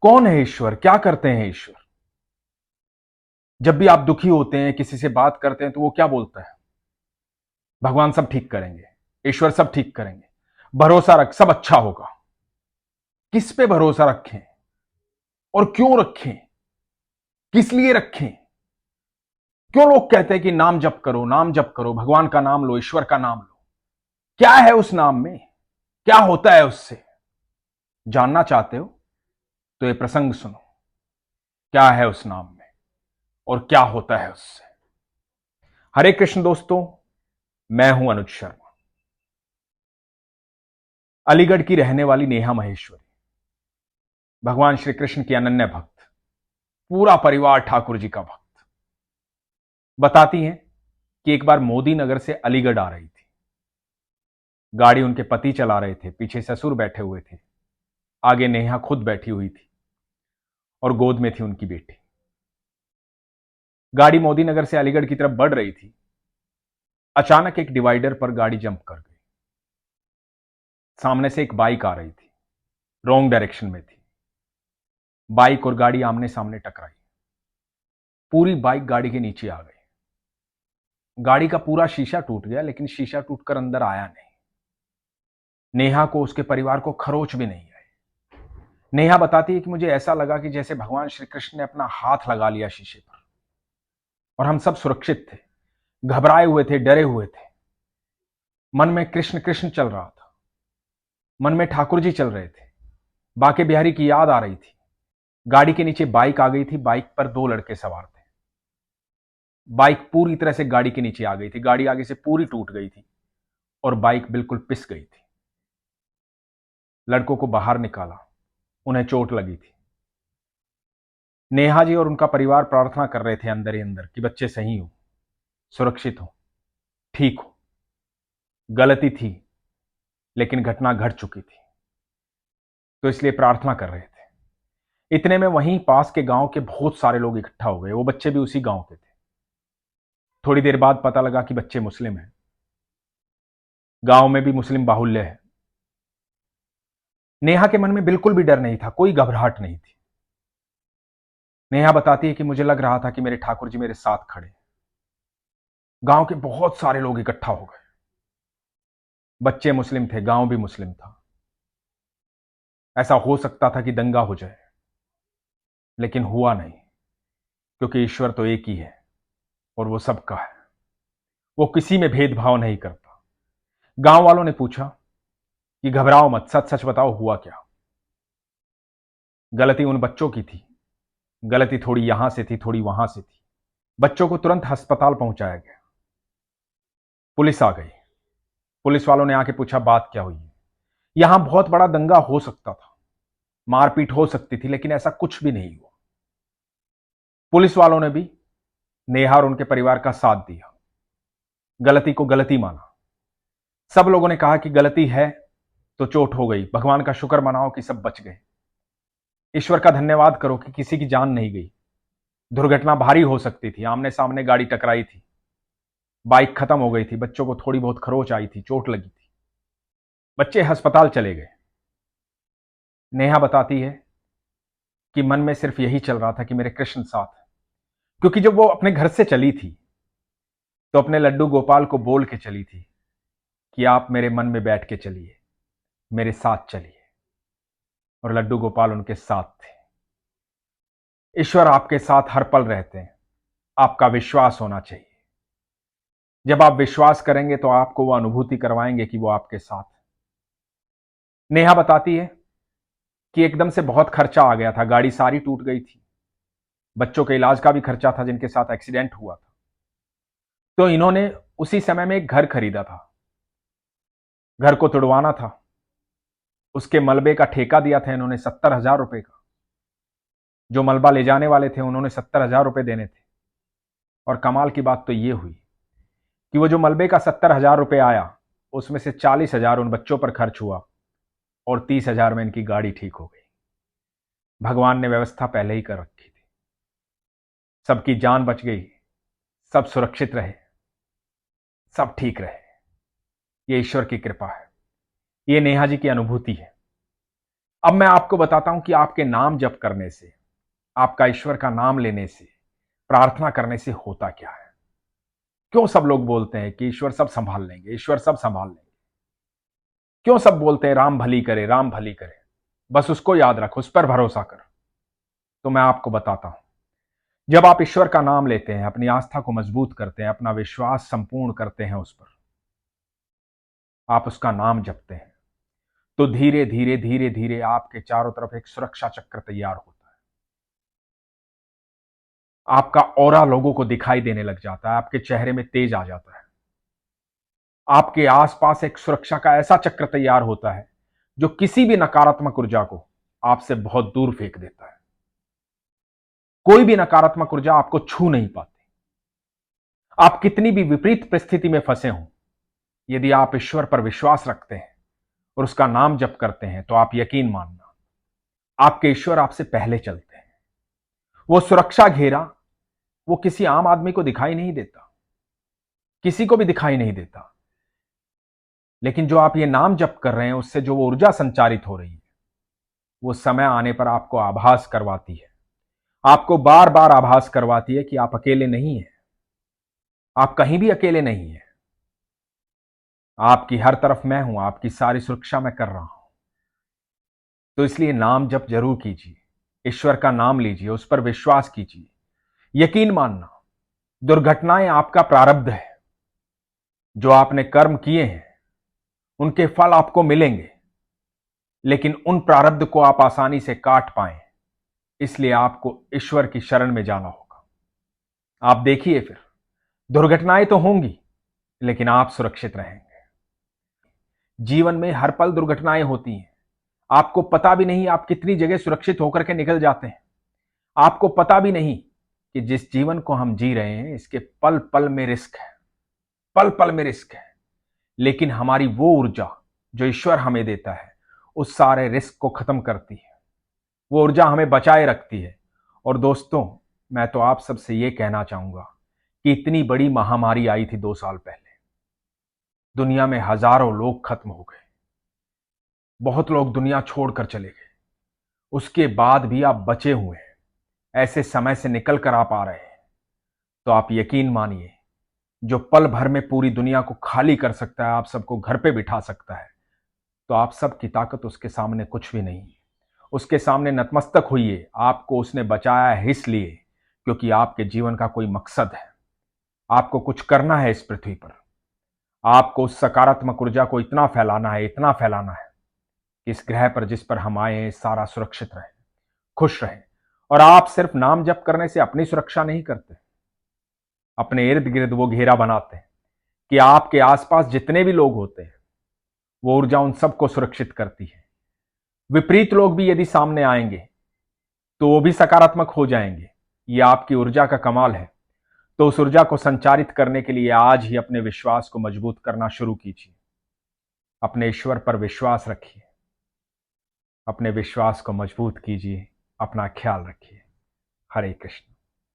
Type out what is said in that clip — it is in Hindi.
कौन है ईश्वर? क्या करते हैं ईश्वर? जब भी आप दुखी होते हैं, किसी से बात करते हैं, तो वो क्या बोलता है? भगवान सब ठीक करेंगे, ईश्वर सब ठीक करेंगे, भरोसा रख, सब अच्छा होगा। किस पे भरोसा रखें और क्यों रखें? किस लिए रखें? क्यों लोग कहते हैं कि नाम जप करो, नाम जप करो, भगवान का नाम लो, ईश्वर का नाम लो? क्या है उस नाम में? क्या होता है उससे? जानना चाहते हो तो ये प्रसंग सुनो। क्या है उस नाम में और क्या होता है उससे? हरे कृष्ण दोस्तों, मैं हूं अनुज शर्मा। अलीगढ़ की रहने वाली नेहा महेश्वरी भगवान श्री कृष्ण की अनन्य भक्त, पूरा परिवार ठाकुर जी का भक्त, बताती हैं कि एक बार मोदी नगर से अलीगढ़ आ रही थी। गाड़ी उनके पति चला रहे थे, पीछे ससुर बैठे हुए थे, आगे नेहा खुद बैठी हुई थी और गोद में थी उनकी बेटी। गाड़ी मोदी नगर से अलीगढ़ की तरफ बढ़ रही थी। अचानक एक डिवाइडर पर गाड़ी जंप कर गई। सामने से एक बाइक आ रही थी, रॉन्ग डायरेक्शन में थी। बाइक और गाड़ी आमने सामने टकराई। पूरी बाइक गाड़ी के नीचे आ गई। गाड़ी का पूरा शीशा टूट गया, लेकिन शीशा टूटकर अंदर आया नहीं। नेहा को, उसके परिवार को खरोच भी नहीं आई। नेहा बताती है कि मुझे ऐसा लगा कि जैसे भगवान श्री कृष्ण ने अपना हाथ लगा लिया शीशे पर, और हम सब सुरक्षित थे, घबराए हुए थे, डरे हुए थे। मन में कृष्ण कृष्ण चल रहा था, मन में ठाकुर जी चल रहे थे, बाके बिहारी की याद आ रही थी। गाड़ी के नीचे बाइक आ गई थी, बाइक पर दो लड़के सवार थे। बाइक पूरी तरह से गाड़ी के नीचे आ गई थी, गाड़ी आगे से पूरी टूट गई थी और बाइक बिल्कुल पिस गई थी। लड़कों को बाहर निकाला, उन्हें चोट लगी थी। नेहा जी और उनका परिवार प्रार्थना कर रहे थे अंदर ही अंदर कि बच्चे सही हो, सुरक्षित हो, ठीक हो। गलती थी, लेकिन घटना घट चुकी थी, तो इसलिए प्रार्थना कर रहे थे। इतने में वहीं पास के गांव के बहुत सारे लोग इकट्ठा हो गए। वो बच्चे भी उसी गांव के थे। थोड़ी देर बाद पता लगा कि बच्चे मुस्लिम हैं, गांव में भी मुस्लिम बाहुल्य है। नेहा के मन में बिल्कुल भी डर नहीं था, कोई घबराहट नहीं थी। नेहा बताती है कि मुझे लग रहा था कि मेरे ठाकुर जी मेरे साथ खड़े। गांव के बहुत सारे लोग इकट्ठा हो गए। बच्चे मुस्लिम थे, गांव भी मुस्लिम था। ऐसा हो सकता था कि दंगा हो जाए, लेकिन हुआ नहीं, क्योंकि ईश्वर तो एक ही है और वो सबका है। वो किसी में भेदभाव नहीं करता। गांव वालों ने पूछा कि घबराओ मत, सच सच बताओ हुआ क्या। गलती उन बच्चों की थी, गलती थोड़ी यहां से थी, थोड़ी वहां से थी। बच्चों को तुरंत अस्पताल पहुंचाया गया। पुलिस आ गई। पुलिस वालों ने आके पूछा बात क्या हुई है। यहां बहुत बड़ा दंगा हो सकता था, मारपीट हो सकती थी, लेकिन ऐसा कुछ भी नहीं हुआ। पुलिस वालों ने भी नेहा और उनके परिवार का साथ दिया, गलती को गलती माना। सब लोगों ने कहा कि गलती है तो चोट हो गई, भगवान का शुक्र मनाओ कि सब बच गए। ईश्वर का धन्यवाद करो कि किसी की जान नहीं गई। दुर्घटना भारी हो सकती थी, आमने सामने गाड़ी टकराई थी, बाइक खत्म हो गई थी, बच्चों को थोड़ी बहुत खरोच आई थी, चोट लगी थी। बच्चे अस्पताल चले गए। नेहा बताती है कि मन में सिर्फ यही चल रहा था कि मेरे कृष्ण साथ हैं। क्योंकि जब वो अपने घर से चली थी, तो अपने लड्डू गोपाल को बोल के चली थी कि आप मेरे मन में बैठ के चलिए, मेरे साथ चलिए। और लड्डू गोपाल उनके साथ थे। ईश्वर आपके साथ हर पल रहते हैं, आपका विश्वास होना चाहिए। जब आप विश्वास करेंगे तो आपको वो अनुभूति करवाएंगे कि वो आपके साथ है। नेहा बताती है कि एकदम से बहुत खर्चा आ गया था, गाड़ी सारी टूट गई थी, बच्चों के इलाज का भी खर्चा था जिनके साथ एक्सीडेंट हुआ था। तो इन्होंने उसी समय में एक घर खरीदा था। घर को तुड़वाना था, उसके मलबे का ठेका दिया था इन्होंने 70,000 रुपए का। जो मलबा ले जाने वाले थे उन्होंने 70,000 रुपए देने थे। और कमाल की बात तो ये हुई कि वो जो मलबे का 70,000 रुपए आया, उसमें से 40,000 उन बच्चों पर खर्च हुआ और 30,000 में इनकी गाड़ी ठीक हो गई। भगवान ने व्यवस्था पहले ही कर रखी थी, सबकी जान बच गई, सब सुरक्षित रहे, सब ठीक रहे। ये ईश्वर की कृपा है, ये नेहा जी की अनुभूति है। अब मैं आपको बताता हूं कि आपके नाम जप करने से, आपका ईश्वर का नाम लेने से, प्रार्थना करने से होता क्या है। क्यों सब लोग बोलते हैं कि ईश्वर सब संभाल लेंगे, ईश्वर सब संभाल लेंगे। क्यों सब बोलते हैं राम भली करे, राम भली करे, बस उसको याद रख, उस पर भरोसा कर। तो मैं आपको बताता हूं, जब आप ईश्वर का नाम लेते हैं, अपनी आस्था को मजबूत करते हैं, अपना विश्वास संपूर्ण करते हैं उस पर, आप उसका नाम जपते हैं, तो धीरे धीरे धीरे धीरे आपके चारों तरफ एक सुरक्षा चक्र तैयार होता है। आपका ऑरा लोगों को दिखाई देने लग जाता है, आपके चेहरे में तेज आ जाता है। आपके आसपास एक सुरक्षा का ऐसा चक्र तैयार होता है जो किसी भी नकारात्मक ऊर्जा को आपसे बहुत दूर फेंक देता है। कोई भी नकारात्मक ऊर्जा आपको छू नहीं पाती। आप कितनी भी विपरीत परिस्थिति में फंसे हों, यदि आप ईश्वर पर विश्वास रखते हैं और उसका नाम जप करते हैं, तो आप यकीन मानना, आपके ईश्वर आपसे पहले चलते हैं। वो सुरक्षा घेरा, वो किसी आम आदमी को दिखाई नहीं देता, किसी को भी दिखाई नहीं देता, लेकिन जो आप ये नाम जप कर रहे हैं, उससे जो वो ऊर्जा संचारित हो रही है, वो समय आने पर आपको आभास करवाती है, आपको बार बार आभास करवाती है कि आप अकेले नहीं हैं, आप कहीं भी अकेले नहीं हैं। आपकी हर तरफ मैं हूं, आपकी सारी सुरक्षा मैं कर रहा हूं। तो इसलिए नाम जप जरूर कीजिए, ईश्वर का नाम लीजिए, उस पर विश्वास कीजिए। यकीन मानना, दुर्घटनाएं आपका प्रारब्ध है। जो आपने कर्म किए हैं, उनके फल आपको मिलेंगे, लेकिन उन प्रारब्ध को आप आसानी से काट पाएं, इसलिए आपको ईश्वर की शरण में जाना होगा। आप देखिए, फिर दुर्घटनाएं तो होंगी, लेकिन आप सुरक्षित रहेंगे। जीवन में हर पल दुर्घटनाएं होती हैं। आपको पता भी नहीं आप कितनी जगह सुरक्षित होकर के निकल जाते हैं। आपको पता भी नहीं कि जिस जीवन को हम जी रहे हैं, इसके पल पल में रिस्क है, पल पल में रिस्क है। लेकिन हमारी वो ऊर्जा जो ईश्वर हमें देता है, उस सारे रिस्क को खत्म करती है, वो ऊर्जा हमें बचाए रखती है। और दोस्तों, मैं तो आप सबसे ये कहना चाहूंगा कि इतनी बड़ी महामारी आई थी 2 साल पहले, दुनिया में हजारों लोग खत्म हो गए, बहुत लोग दुनिया छोड़कर चले गए। उसके बाद भी आप बचे हुए हैं, ऐसे समय से निकल कर आप आ रहे हैं। तो आप यकीन मानिए, जो पल भर में पूरी दुनिया को खाली कर सकता है, आप सबको घर पे बिठा सकता है, तो आप सबकी ताकत उसके सामने कुछ भी नहीं है। उसके सामने नतमस्तक होइए। आपको उसने बचाया है इसलिए क्योंकि आपके जीवन का कोई मकसद है, आपको कुछ करना है इस पृथ्वी पर। आपको उस सकारात्मक ऊर्जा को इतना फैलाना है, इतना फैलाना है कि इस ग्रह पर जिस पर हम आए हैं, सारा सुरक्षित रहे, खुश रहे। और आप सिर्फ नाम जप करने से अपनी सुरक्षा नहीं करते, अपने इर्द गिर्द वो घेरा बनाते हैं कि आपके आसपास जितने भी लोग होते हैं, वो ऊर्जा उन सबको सुरक्षित करती है। विपरीत लोग भी यदि सामने आएंगे तो वो भी सकारात्मक हो जाएंगे। ये आपकी ऊर्जा का कमाल है। तो उस ऊर्जा को संचारित करने के लिए आज ही अपने विश्वास को मजबूत करना शुरू कीजिए। अपने ईश्वर पर विश्वास रखिए, अपने विश्वास को मजबूत कीजिए, अपना ख्याल रखिए। हरे कृष्ण।